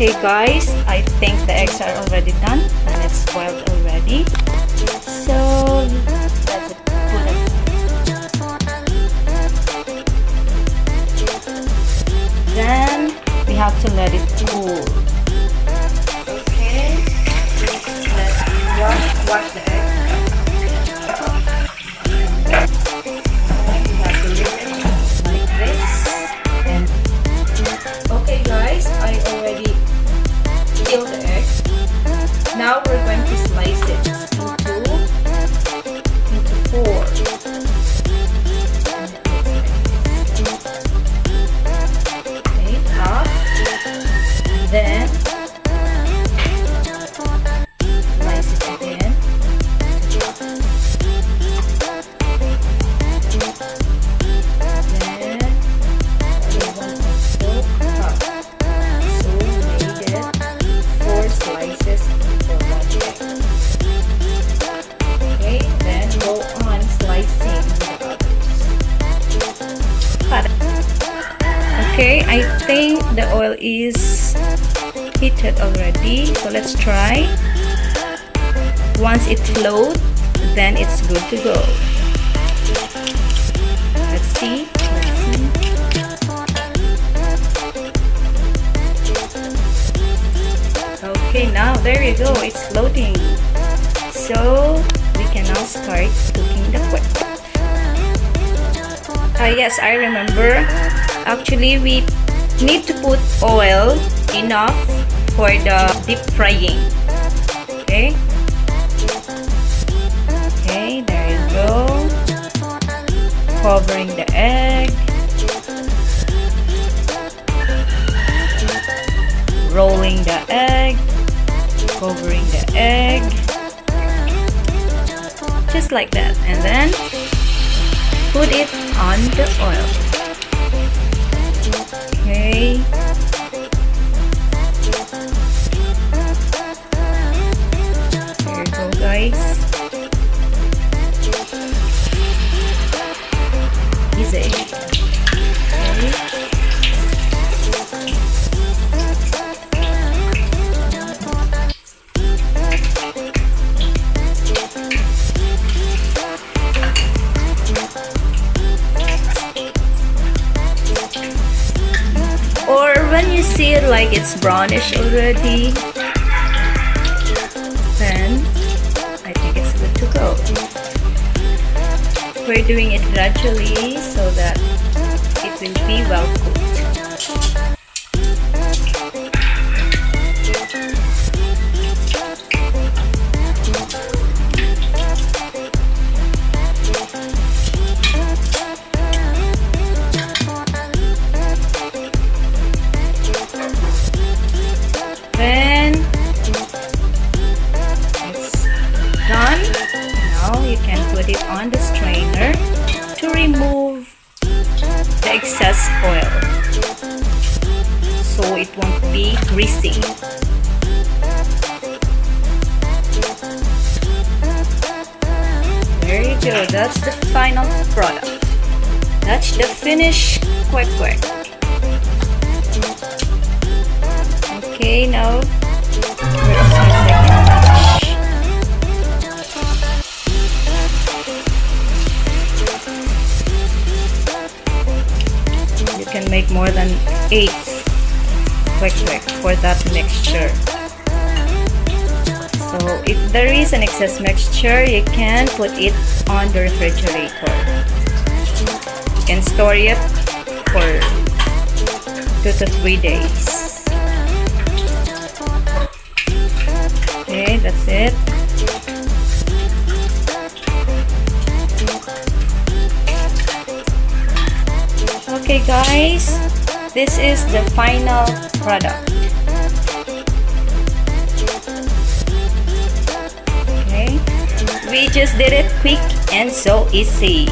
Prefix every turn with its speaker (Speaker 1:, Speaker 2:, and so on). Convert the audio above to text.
Speaker 1: Okay guys, I think the eggs are already done and it's boiled already. So let's put it. Then we have to let it cool. Okay, let's wash the egg. We have to leave it like this. And okay guys, I already peeled the egg. Now we're going to slice it into four. Okay, half. Then slice it again. Then the one also cut. So we made it 4 slices for one egg. Okay, then go on slicing the others. Okay, I think the oil is heated already, so let's try. Once it floats, then it's good to go. Let's see. Okay, now there you go, it's floating. So we can now start cooking the kwek-kwek. Yes, I remember. Actually, we need to put oil enough for the deep frying. Okay. Okay, there you go. Covering the egg. Rolling the egg. Covering the egg. Just like that. And then put it on the oil. Okay. There you go guys. Easy. Okay. Or when you see it like it's brownish already, then I think it's good to go. We're doing it gradually so that it will be well cooked. When it's done, now you can put it on the strainer to remove the excess oil so it won't be greasy. There you go, that's the final product. That's the finished kwek-kwek. Okay, now where's my second batch? You can make more than 8 kwek-kwek for that mixture. So if there is an excess mixture, you can put it on the refrigerator. You can store it for 2 to 3 days. Okay, that's it. Okay guys, this is the final product. Okay, we just did it quick and so easy.